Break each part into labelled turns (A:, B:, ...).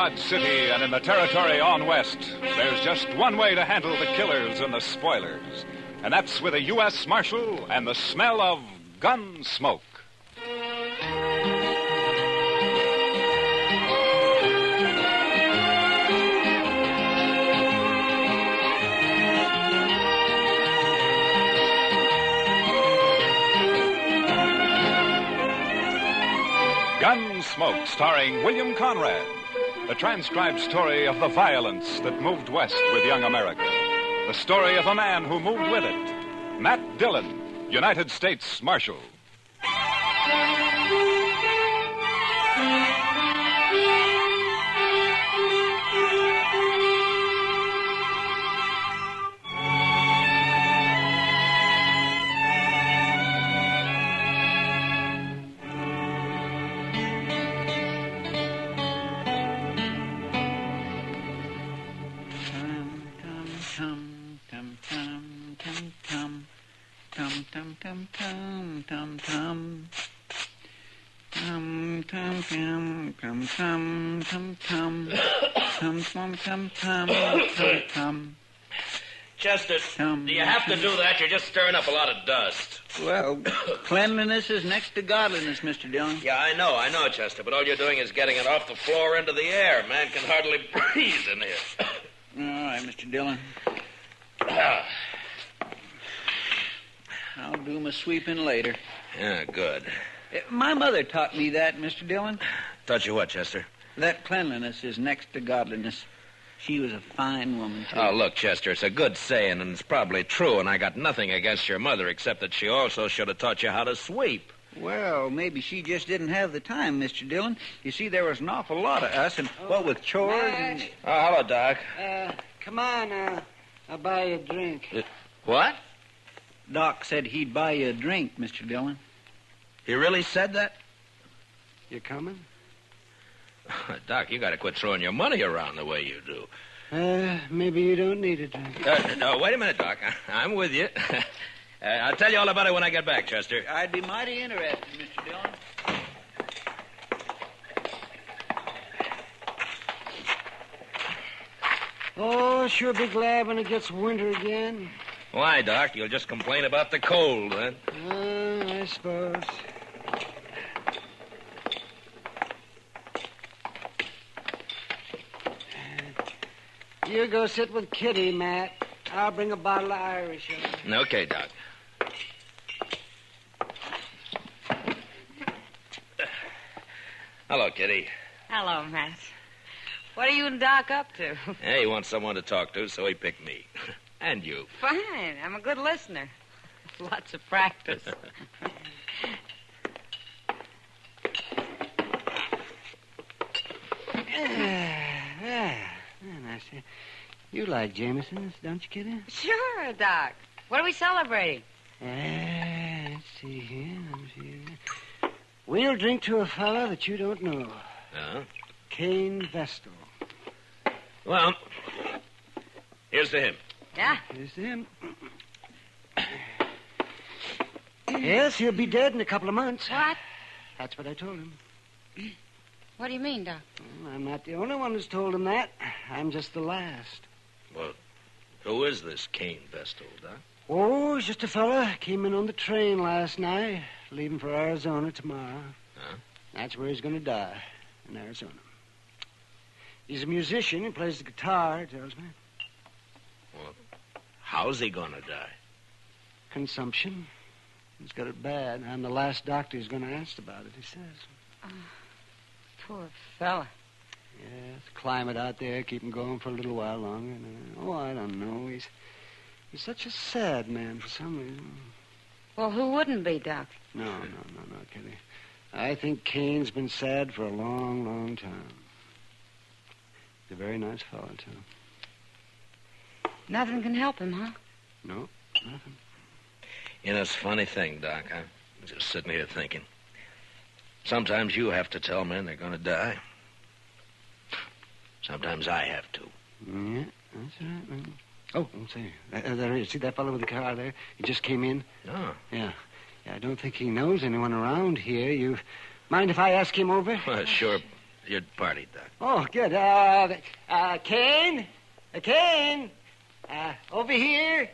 A: Dodge City and in the territory on west, there's just one way to handle the killers and the spoilers. And that's with a U.S. Marshal and the smell of gun smoke. Gunsmoke, starring William Conrad. The transcribed story of the violence that moved west with young America. The story of a man who moved with it. Matt Dillon, United States Marshal.
B: Chester, do you have to do that? You're just stirring up a lot of dust.
C: Well, cleanliness is next to godliness, Mr. Dillon.
B: Yeah, I know, Chester, but all you're doing is getting it off the floor into the air. Man can hardly breathe in here.
C: All right, Mr. Dillon. I'll do my sweeping later.
B: Yeah, good.
C: My mother taught me that, Mr. Dillon.
B: Taught you what, Chester?
C: That cleanliness is next to godliness. She was a fine woman, too.
B: Oh, look, Chester, it's a good saying, and it's probably true, and I got nothing against your mother, except that she also should have taught you how to sweep.
C: Well, maybe she just didn't have the time, Mr. Dillon. You see, there was an awful lot of us, and what with chores and...
B: Oh, hello, Doc.
D: Come on, I'll buy you a drink.
B: What?
C: Doc said he'd buy you a drink, Mr. Dillon.
B: He really said that?
D: You coming?
B: Doc, you got to quit throwing your money around the way you do.
D: Maybe you don't need a drink.
B: No, wait a minute, Doc. I'm with you. I'll tell you all about it when I get back, Chester.
C: I'd be mighty interested, Mr. Dillon.
D: Oh, sure be glad when it gets winter again.
B: Why, Doc? You'll just complain about the cold, huh?
D: I suppose. You go sit with Kitty, Matt. I'll bring a bottle of Irish over.
B: Okay, Doc. Hello, Kitty.
E: Hello, Matt. What are you and Doc up to?
B: Hey, he wants someone to talk to, so he picked me. And you.
E: Fine. I'm a good listener. Lots of practice.
D: Nice. You like Jameson's, don't you, Kitty?
E: Sure, Doc. What are we celebrating?
D: Let's see here. We'll drink to a fella that you don't know. Cain Vestal.
B: Well, here's to him.
E: Yeah?
D: Here's to him. Yes, he'll be dead in a couple of months.
E: What?
D: That's what I told him.
E: What do you mean, Doc?
D: Well, I'm not the only one who's told him that. I'm just the last.
B: Well, who is this Cain Vestal, Doc?
D: Oh, he's just a fella. Came in on the train last night, leaving for Arizona tomorrow.
B: Huh?
D: That's where he's going to die, in Arizona. He's a musician. He plays the guitar, he tells me.
B: Well, how's he going to die?
D: Consumption. He's got it bad. I'm the last doctor who's going to ask about it, he says.
E: Poor fella.
D: Yeah, the climate out there keep him going for a little while longer. I don't know. He's such a sad man for some reason.
E: Well, who wouldn't be, Doc?
D: No, Kitty. I think Cain's been sad for a long, long time. He's a very nice fellow, too.
E: Nothing can help him, huh?
D: No, nothing.
B: You know, it's a funny thing, Doc. I'm just sitting here thinking. Sometimes you have to tell men they're going to die. Sometimes I have to.
D: Yeah, that's right, man. Oh, say, there he is. See that fellow with the car there? He just came in.
B: Oh.
D: Yeah, I don't think he knows anyone around here. You mind if I ask him over?
B: Well, sure. your party, Doc.
D: Oh, good. Kane? Kane? Over here?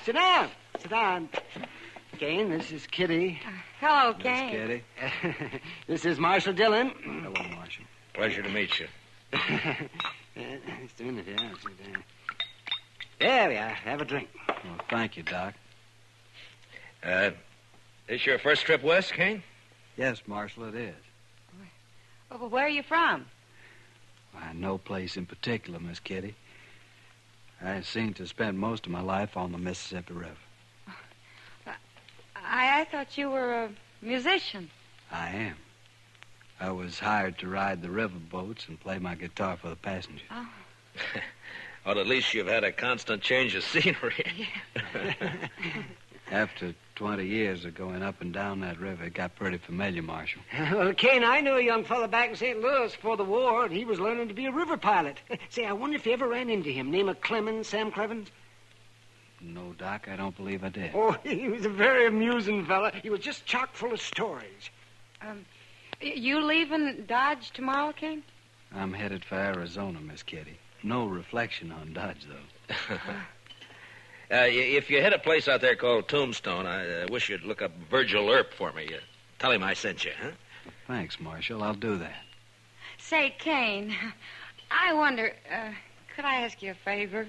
D: Sit down. Sit down. Kane, this is Kitty.
E: Hello,
C: Miss
E: Kane.
C: Kitty.
D: This is Marshal Dillon.
C: Hello, Marshal.
B: Pleasure to meet you.
D: Just a minute, yeah. There we are. Have a drink.
C: Well, thank you, Doc.
B: This your first trip west, Kane?
C: Yes, Marshal, it is.
E: Well, where are you from?
C: Why, no place in particular, Miss Kitty. I seem to spend most of my life on the Mississippi River.
E: I thought you were a musician.
C: I am. I was hired to ride the river boats and play my guitar for the passengers.
E: Oh.
B: Well, at least you've had a constant change of scenery.
C: After 20 years of going up and down that river, it got pretty familiar, Marshal.
D: Well, Kane, I knew a young fella back in St. Louis before the war, and he was learning to be a river pilot. Say, I wonder if you ever ran into him. Name of Clemens, Sam Clevens?
C: No, Doc, I don't believe I did.
D: Oh, he was a very amusing fella. He was just chock full of stories.
E: You leaving Dodge tomorrow, Kane?
C: I'm headed for Arizona, Miss Kitty. No reflection on Dodge, though.
B: If you hit a place out there called Tombstone, I wish you'd look up Virgil Earp for me. Tell him I sent you, huh?
C: Thanks, Marshal. I'll do that.
E: Say, Kane, I wonder, could I ask you a favor?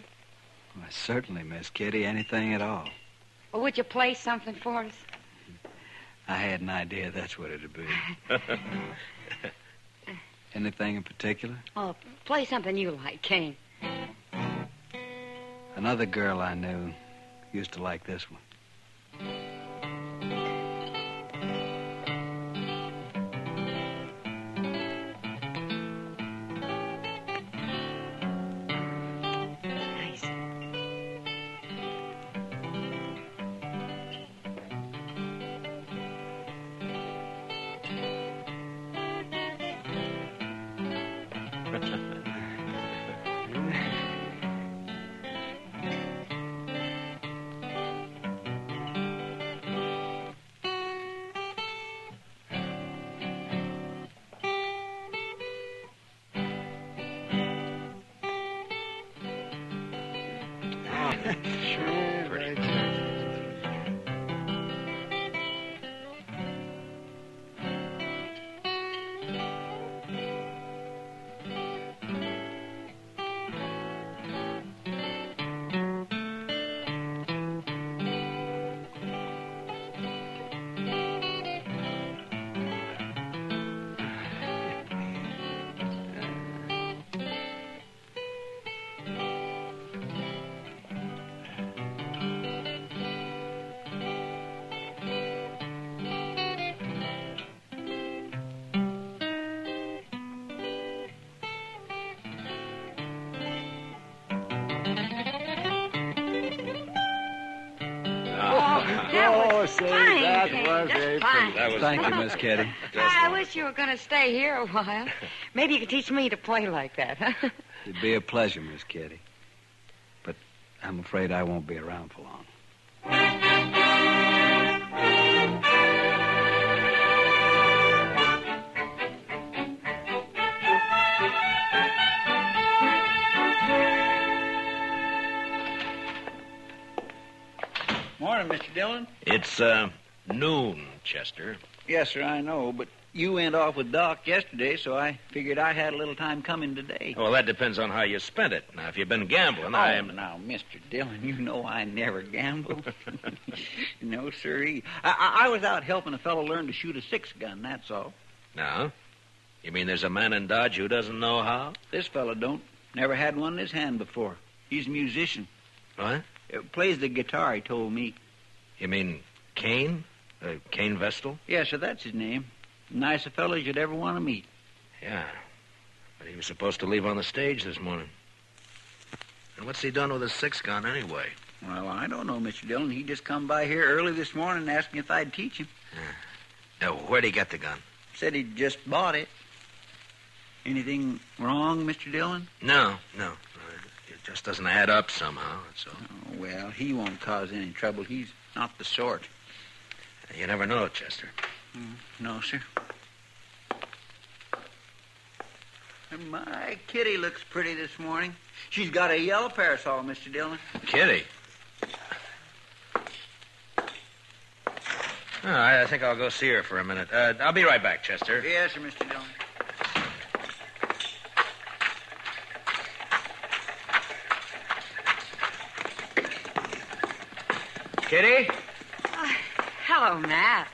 C: Why, certainly, Miss Kitty. Anything at all.
E: Well, would you play something for us?
C: I had an idea that's what it'd be. Anything in particular?
E: Oh, play something you like, Kane.
C: Another girl I knew used to like this one.
E: Nice.
D: Sure,
B: Pretty.
D: Oh, say,
E: fine,
D: that
E: Kane,
D: was
E: just
D: very
E: fine.
D: pretty.
B: That was
C: Thank you, Miss Kitty.
E: I wish you were going to stay here a while. Maybe you could teach me to play like that, huh?
C: It'd be a pleasure, Miss Kitty. But I'm afraid I won't be around for long. Morning, Mr. Dillon.
B: It's noon, Chester.
C: Yes, sir, I know, but you went off with Doc yesterday, so I figured I had a little time coming today.
B: Well, that depends on how you spent it. Now, if you've been gambling, I am...
C: Now, Mr. Dillon, you know I never gamble. No, sirree. I was out helping a fellow learn to shoot a six-gun, that's all.
B: Now? You mean there's a man in Dodge who doesn't know how?
C: This fellow don't. Never had one in his hand before. He's a musician.
B: What?
C: Plays the guitar, he told me.
B: You mean Kane? Kane Vestal?
C: Yes, sir, that's his name. Nice a fellow as you'd ever want to meet.
B: Yeah. But he was supposed to leave on the stage this morning. And what's he done with his six-gun anyway?
C: Well, I don't know, Mr. Dillon. He just come by here early this morning and asked me if I'd teach him.
B: Now, where'd he get the gun?
C: Said he'd just bought it. Anything wrong, Mr. Dillon?
B: No. It just doesn't add up somehow, that's all.
C: Oh, well, he won't cause any trouble. He's not the sort.
B: You never know, Chester.
C: No, sir. And my Kitty looks pretty this morning. She's got a yellow parasol, Mr. Dillon.
B: Kitty? Oh, I think I'll go see her for a minute. I'll be right back, Chester.
C: Yes, sir, Mr. Dillon.
B: Kitty?
E: Hello, Matt.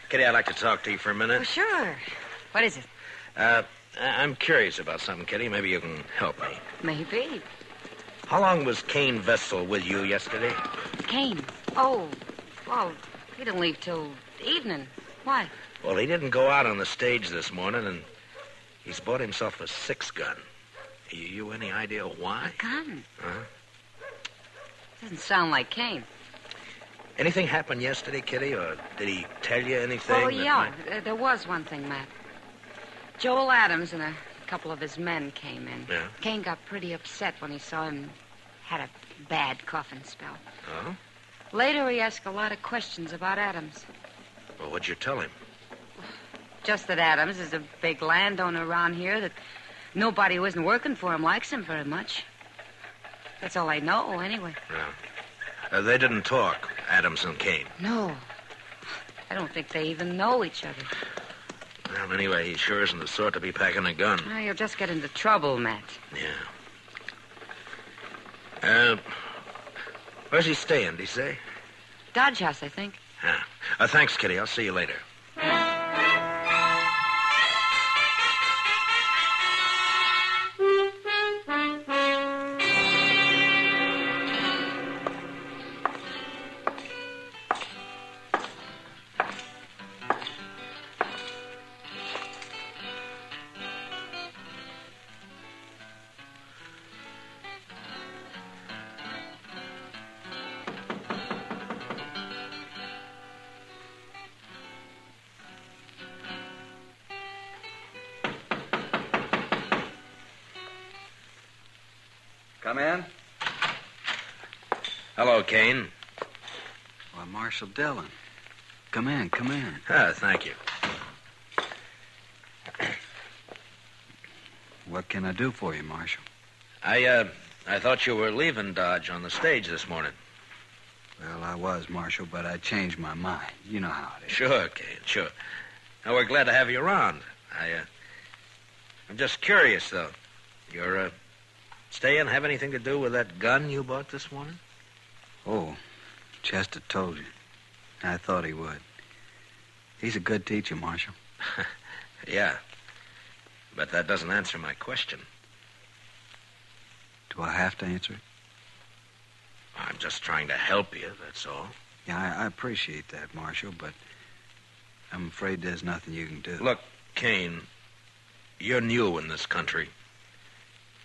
B: Kitty, I'd like to talk to you for a minute.
E: Oh, sure. What is it?
B: I'm curious about something, Kitty. Maybe you can help me.
E: Maybe.
B: How long was Kane Vessel with you yesterday?
E: Kane. Oh, well, he didn't leave till evening. Why?
B: Well, he didn't go out on the stage this morning, and he's bought himself a 6-gun. You any idea why?
E: A gun?
B: Huh?
E: Doesn't sound like Kane.
B: Anything happened yesterday, Kitty, or did he tell you anything?
E: Oh, yeah. There was one thing, Matt. Joel Adams and a couple of his men came in.
B: Yeah?
E: Kane got pretty upset when he saw him had a bad coughing spell.
B: Oh?
E: Later, he asked a lot of questions about Adams.
B: Well, what'd you tell him?
E: Just that Adams is a big landowner around here, that nobody who isn't working for him likes him very much. That's all I know, anyway.
B: Yeah. They didn't talk, Adams and Kane.
E: No. I don't think they even know each other.
B: Well, anyway, he sure isn't the sort to be packing a gun.
E: Well, you'll just get into trouble, Matt.
B: Yeah. Where's he staying, did he say?
E: Dodge House, I think.
B: Yeah. Thanks, Kitty. I'll see you later.
F: Come in.
B: Hello, Kane.
F: Why, Marshal Dillon. Come in, come in.
B: Thank you.
F: What can I do for you, Marshal?
B: I thought you were leaving Dodge on the stage this morning.
F: Well, I was, Marshal, but I changed my mind. You know how it is.
B: Sure, Kane, sure. Now, we're glad to have you around. I'm just curious, though. Your staying have anything to do with that gun you bought this morning?
F: Oh, Chester told you. I thought he would. He's a good teacher, Marshal.
B: Yeah. But that doesn't answer my question.
F: Do I have to answer it?
B: I'm just trying to help you, that's all.
F: Yeah, I appreciate that, Marshal, but I'm afraid there's nothing you can do.
B: Look, Kane, you're new in this country.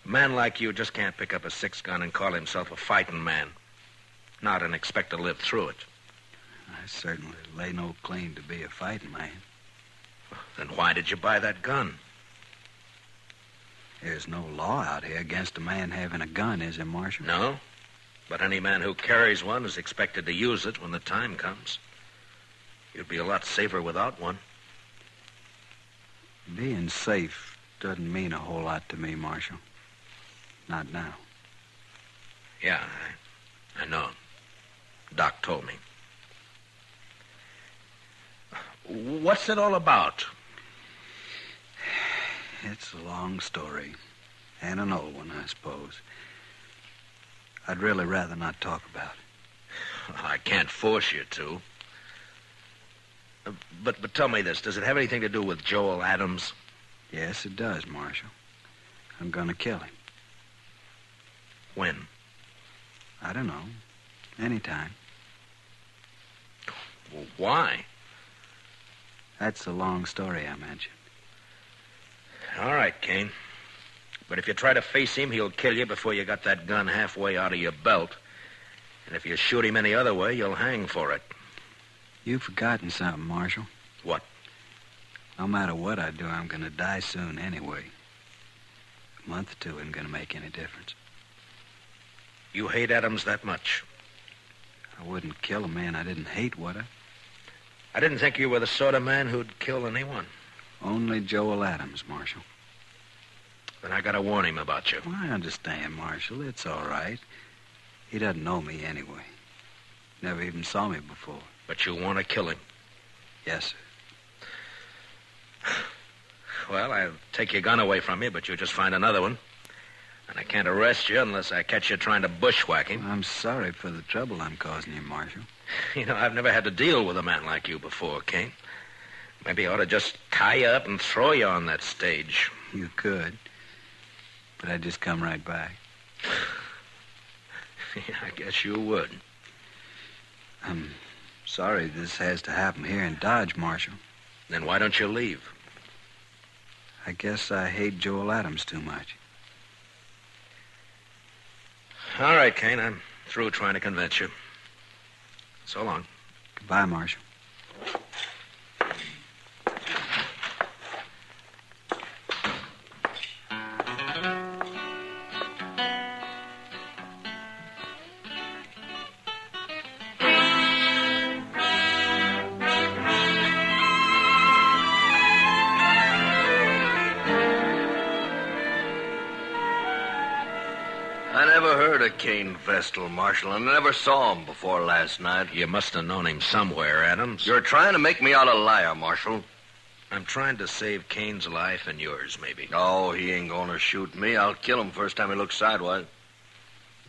B: A man like you just can't pick up a 6-gun and call himself a fighting man. Not and expect to live through it.
F: I certainly lay no claim to be a fighting man.
B: Then why did you buy that gun?
F: There's no law out here against a man having a gun, is there, Marshal?
B: No. But any man who carries one is expected to use it when the time comes. You'd be a lot safer without one.
F: Being safe doesn't mean a whole lot to me, Marshal. Not now.
B: Yeah, I know. Doc told me. What's it all about?
F: It's a long story. And an old one, I suppose. I'd really rather not talk about it.
B: I can't force you to. But tell me this. Does it have anything to do with Joel Adams?
F: Yes, it does, Marshal. I'm going to kill him.
B: When?
F: I don't know. Anytime.
B: Well, why?
F: That's the long story I mentioned.
B: All right, Kane. But if you try to face him, he'll kill you before you got that gun halfway out of your belt. And if you shoot him any other way, you'll hang for it.
F: You've forgotten something, Marshal.
B: What?
F: No matter what I do, I'm going to die soon anyway. A month or two isn't going to make any difference.
B: You hate Adams that much?
F: I wouldn't kill a man I didn't hate, would I?
B: I didn't think you were the sort of man who'd kill anyone.
F: Only Joel Adams, Marshal.
B: Then I gotta warn him about you.
F: Well, I understand, Marshal. It's all right. He doesn't know me anyway. Never even saw me before.
B: But you want to kill him.
F: Yes, sir.
B: Well, I'll take your gun away from you, but you'll just find another one. And I can't arrest you unless I catch you trying to bushwhack him.
F: I'm sorry for the trouble I'm causing you, Marshal.
B: You know, I've never had to deal with a man like you before, Kane. Maybe I ought to just tie you up and throw you on that stage.
F: You could, but I'd just come right back.
B: Yeah, I guess you would.
F: I'm sorry this has to happen here in Dodge, Marshal.
B: Then why don't you leave?
F: I guess I hate Joel Adams too much.
B: All right, Kane, I'm through trying to convince you. So long.
F: Goodbye, Marshal.
G: I never heard of Kane Vestal, Marshal, and I never saw him before last night.
B: You must have known him somewhere, Adams.
G: You're trying to make me out a liar, Marshal.
B: I'm trying to save Kane's life and yours, maybe.
G: Oh, he ain't gonna shoot me. I'll kill him first time he looks sidewise.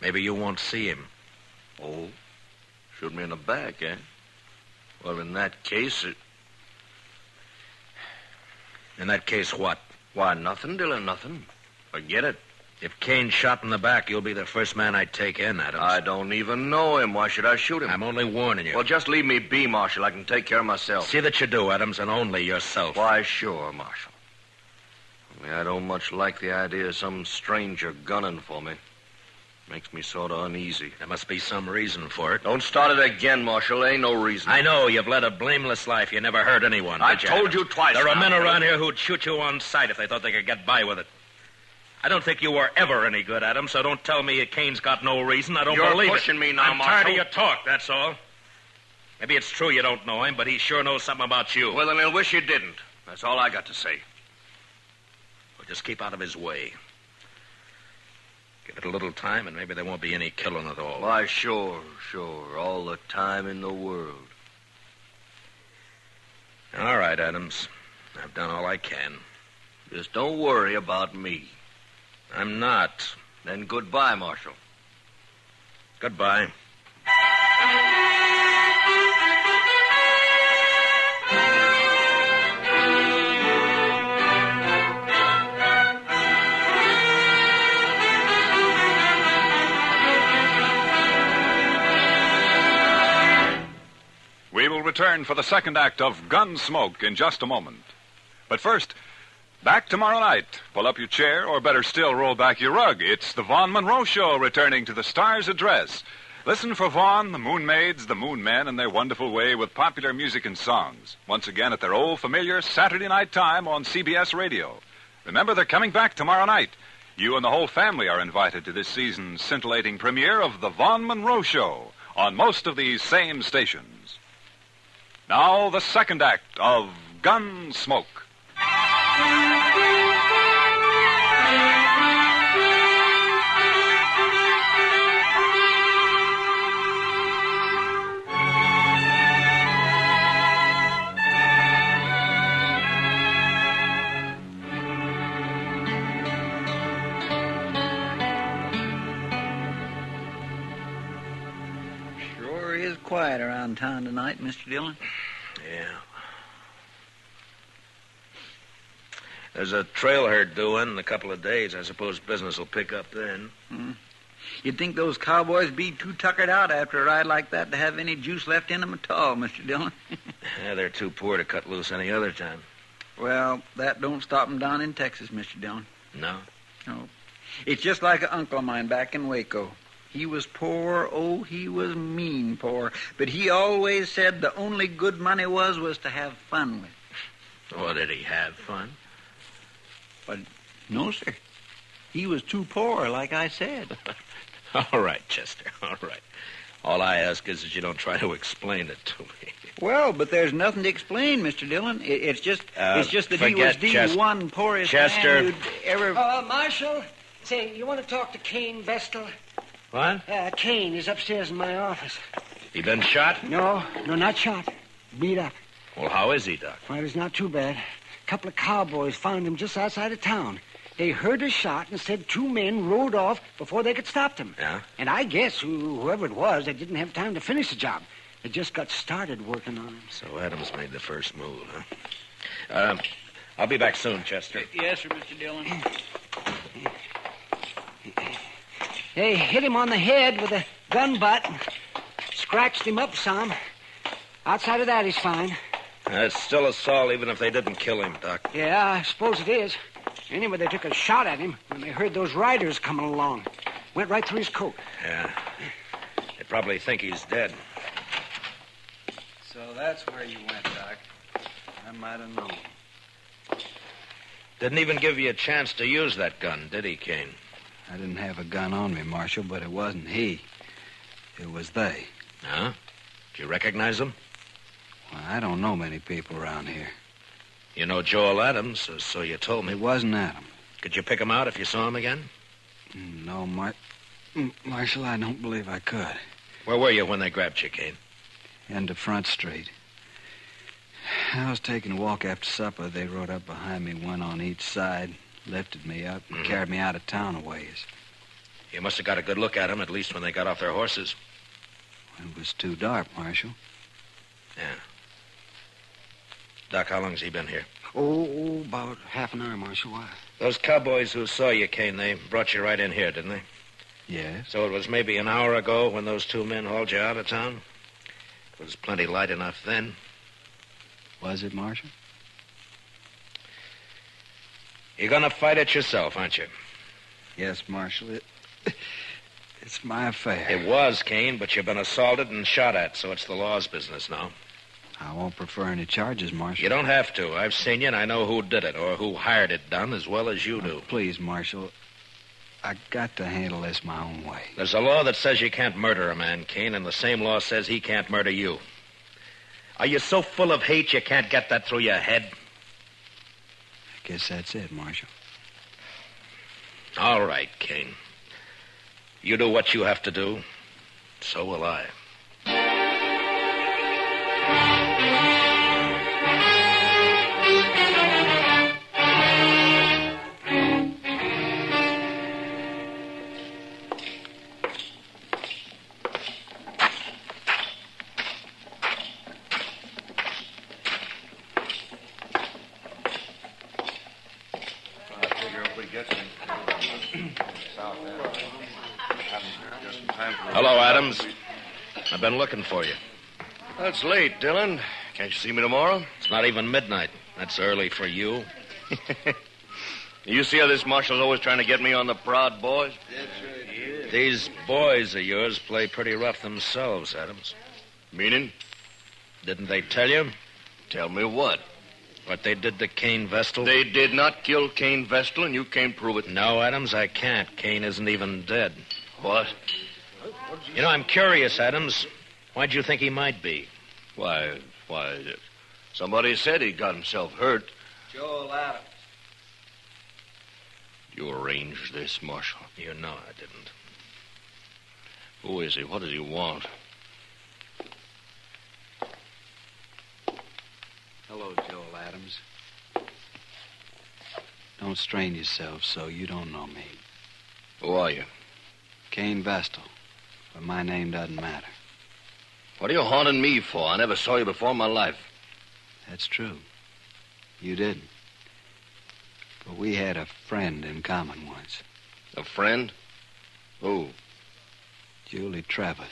B: Maybe you won't see him.
G: Oh, shoot me in the back, eh? Well, in that case,
B: In that case, what?
G: Why, nothing, Dillon, nothing. Forget it.
B: If Kane's shot in the back, you'll be the first man I take in, Adams.
G: I don't even know him. Why should I shoot him?
B: I'm only warning you.
G: Well, just leave me be, Marshal. I can take care of myself.
B: See that you do, Adams, and only yourself.
G: Why, sure, Marshal. Only I don't much like the idea of some stranger gunning for me. Makes me sort of uneasy.
B: There must be some reason for it.
G: Don't start it again, Marshal. Ain't no reason.
B: I know you've led a blameless life. You never hurt anyone.
G: I've
B: did you,
G: told
B: Adams?
G: you twice
B: There are
G: now,
B: men
G: Dillon.
B: around here who'd shoot you on sight if they thought they could get by with it. I don't think you were ever any good, Adams, so don't tell me Kane's got no reason. I don't
G: You're
B: believe it.
G: pushing me now,
B: I'm tired of
G: Marshal.
B: your talk, that's all. Maybe it's true you don't know him, but he sure knows something about you.
G: Well, then he'll wish you didn't. That's all I got to say.
B: Well, just keep out of his way. Give it a little time, and maybe there won't be any killing at all.
G: Why, sure. All the time in the world.
B: All right, Adams. I've done all I can.
G: Just don't worry about me.
B: I'm not.
G: Then goodbye, Marshal.
B: Goodbye.
A: We will return for the second act of Gunsmoke in just a moment. But first, back tomorrow night. Pull up your chair, or better still, roll back your rug. It's the Vaughn Monroe Show returning to the Star's Address. Listen for Vaughn, the Moon Maids, the Moon Men, in their wonderful way with popular music and songs. Once again at their old familiar Saturday night time on CBS Radio. Remember, they're coming back tomorrow night. You and the whole family are invited to this season's scintillating premiere of the Vaughn Monroe Show on most of these same stations. Now, the second act of Gunsmoke.
C: Sure is quiet around town tonight, Mr. Dillon.
B: Yeah. There's a trail herd due in a couple of days. I suppose business will pick up then.
C: You'd think those cowboys be too tuckered out after a ride like that to have any juice left in them at all, Mr. Dillon.
B: Yeah, they're too poor to cut loose any other time.
C: Well, that don't stop them down in Texas, Mr. Dillon.
B: No?
C: No. It's just like an uncle of mine back in Waco. He was poor, oh, he was mean poor. But he always said the only good money was to have fun with.
B: Oh, did he have fun?
C: But no, sir. He was too poor, like I said.
B: All right, Chester, all right. All I ask is that you don't try to explain it to me.
C: Well, but there's nothing to explain, Mr. Dillon. It's just that he was
B: forget
C: the one poorest
B: Chester.
C: man you'd ever...
D: Marshal, say, you want to talk to Kane Vestal?
B: What?
D: Kane is upstairs in my office.
B: He been shot?
D: No, not shot. Beat up.
B: Well, how is he, Doc?
D: Well, it's not too bad. A couple of cowboys found him just outside of town. They heard a shot and said 2 men rode off before they could stop them.
B: Yeah?
D: And I guess whoever it was, they didn't have time to finish the job. They just got started working on him.
B: So Adams made the first move, huh? I'll be back soon, Chester.
C: Yes, sir, Mr. Dillon.
D: They hit him on the head with a gun butt and scratched him up some. Outside of that, he's fine.
B: It's still assault, even if they didn't kill him, Doc.
D: Yeah, I suppose it is. Anyway, they took a shot at him when they heard those riders coming along. Went right through his coat.
B: Yeah. They probably think he's dead.
F: So that's where you went, Doc. I might have known.
B: Didn't even give you a chance to use that gun, did he, Kane?
F: I didn't have a gun on me, Marshal, but it wasn't he. It was they.
B: Huh? Did you recognize them?
F: Well, I don't know many people around here.
B: You know Joel Adams, so you told me.
F: It wasn't Adam.
B: Could you pick him out if you saw him again?
F: No, Marshal, I don't believe I could.
B: Where were you when they grabbed you, Kane?
F: End of Front Street. I was taking a walk after supper. They rode up behind me, one on each side, lifted me up, and carried me out of town a ways.
B: You must have got a good look at them, at least when they got off their horses.
F: It was too dark, Marshal.
B: Yeah. Doc, how long's he been here?
D: Oh, about half an hour, Marshal. Why?
B: Those cowboys who saw you, Kane, they brought you right in here, didn't they?
F: Yes.
B: So it was maybe an hour ago when those 2 men hauled you out of town? It was plenty light enough then.
F: Was it, Marshal?
B: You're gonna fight it yourself, aren't you?
F: Yes, Marshal. It's my affair.
B: It was, Kane, but you've been assaulted and shot at, so it's the law's business now.
F: I won't prefer any charges, Marshal.
B: You don't have to. I've seen you, and I know who did it, or who hired it done, as well as you do.
F: Please, Marshal. I got to handle this my own way.
B: There's a law that says you can't murder a man, Kane, and the same law says he can't murder you. Are you so full of hate you can't get that through your head?
F: I guess that's it, Marshal.
B: All right, Kane. You do what you have to do. So will I. Hello, Adams. I've been looking for you.
G: That's late, Dillon. Can't you see me tomorrow?
B: It's not even midnight. That's early for you.
G: You see how this marshal's always trying to get me on the prod, boys?
B: These boys of yours play pretty rough themselves, Adams.
G: Meaning?
B: Didn't they tell you
G: Tell me what?
B: what they did to Kane Vestal?
G: They did not kill Kane Vestal, and you can't prove it.
B: No, Adams, I can't. Kane isn't even dead.
G: What?
B: You know, I'm curious, Adams. Why'd you think he might be?
G: Why, somebody said he got himself hurt.
C: Joel Adams.
G: You arranged this, Marshal.
B: You know I didn't.
G: Who is he? What does he want?
F: Hello, Joel Adams. Don't strain yourself so you don't know me.
G: Who are you?
F: Kane Vestal. But my name doesn't matter.
G: What are you haunting me for? I never saw you before in my life.
F: That's true. You didn't. But we had a friend in common once.
G: A friend? Who?
F: Julie Travis.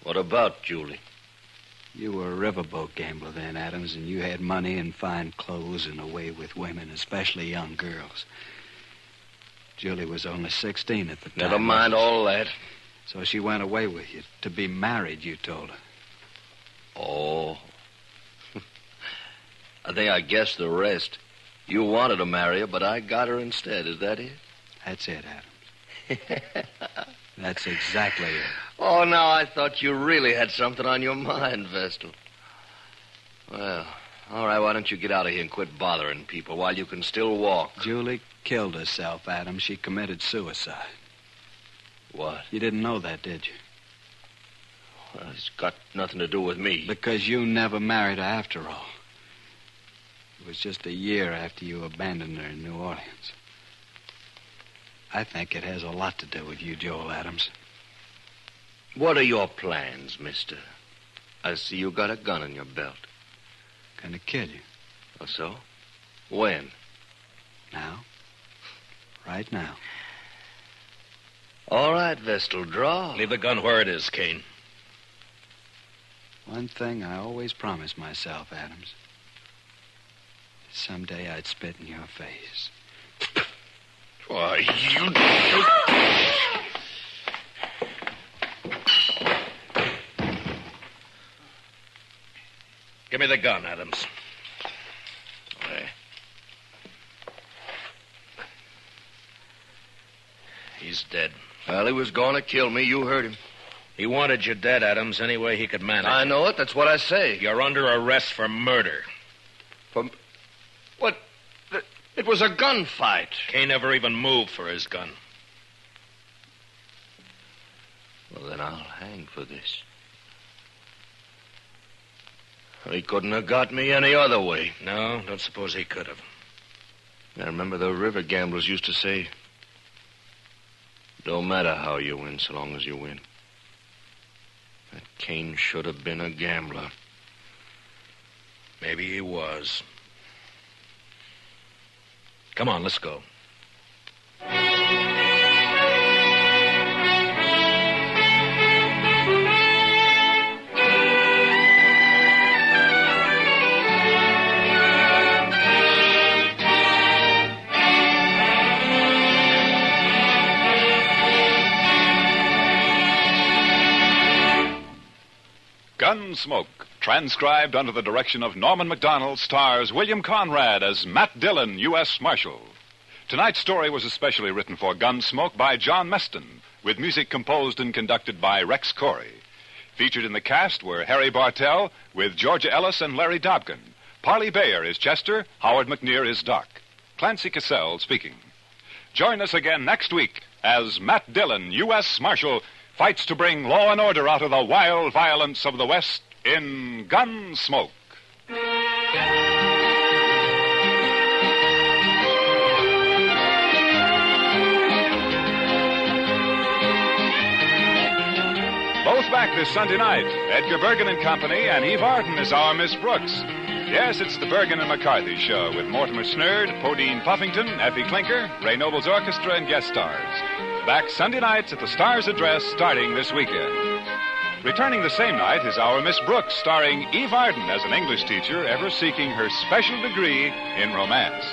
G: What about Julie?
F: You were a riverboat gambler then, Adams, and you had money and fine clothes and a way with women, especially young girls. Julie was only 16 at the time.
G: Never mind all that.
F: So she went away with you to be married, you told her.
G: Oh. I think I guessed the rest. You wanted to marry her, but I got her instead. Is that it?
F: That's it, Adams. That's exactly it.
G: Oh, now I thought you really had something on your mind, Vestal. Well, all right, why don't you get out of here and quit bothering people while you can still walk?
F: Julie killed herself, Adam. She committed suicide.
G: What?
F: You didn't know that, did you?
G: Well, it's got nothing to do with me.
F: Because you never married her after all. It was just a year after you abandoned her in New Orleans. I think it has a lot to do with you, Joel Adams.
G: What are your plans, mister? I see you got a gun in your belt.
F: Gonna kill you.
G: Oh, so? When?
F: Now. Right now.
G: All right, Vestal, draw.
B: Leave the gun where it is, Kane.
F: One thing I always promised myself, Adams. Someday I'd spit in your face.
G: Why, you...
B: Give me the gun, Adams.
G: Why?
B: He's dead.
G: Well, he was going to kill me. You heard him.
B: He wanted you dead, Adams, any way he could manage.
G: I know it. That's what I say.
B: You're under arrest for murder.
G: What? It was a gunfight.
B: Kane never even moved for his gun.
G: Well, then I'll hang for this. He couldn't have got me any other way.
B: No, don't suppose he could have.
G: I remember the river gamblers used to say, don't matter how you win so long as you win. That Kane should have been a gambler.
B: Maybe he was. Come on, let's go. Gunsmoke, transcribed under the direction of Norman Macdonald, stars William Conrad as Matt Dillon, U.S. Marshal. Tonight's story was especially written for Gunsmoke by John Meston, with music composed and conducted by Rex Corey. Featured in the cast were Harry Bartell with Georgia Ellis and Larry Dobkin. Parley Bayer is Chester, Howard McNear is Doc. Clancy Cassell speaking. Join us again next week as Matt Dillon, U.S. Marshal, fights to bring law and order out of the wild violence of the West in Gunsmoke. Both back this Sunday night. Edgar Bergen and Company and Eve Arden is our Miss Brooks. Yes, it's the Bergen and McCarthy Show with Mortimer Snerd, Podine Puffington, Effie Clinker, Ray Noble's Orchestra, and guest stars. Back Sunday nights at the Star's Address starting this weekend. Returning the same night is our Miss Brooks, starring Eve Arden as an English teacher ever seeking her special degree in romance.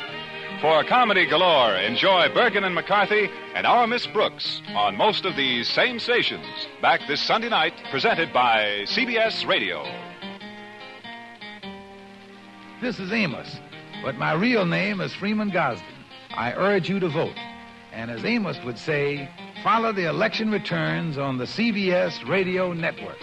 B: For comedy galore, enjoy Bergen and McCarthy and our Miss Brooks on most of these same stations. Back this Sunday night, presented by CBS Radio.
H: This is Amos, but my real name is Freeman Gosden. I urge you to vote. And as Amos would say, follow the election returns on the CBS Radio Network.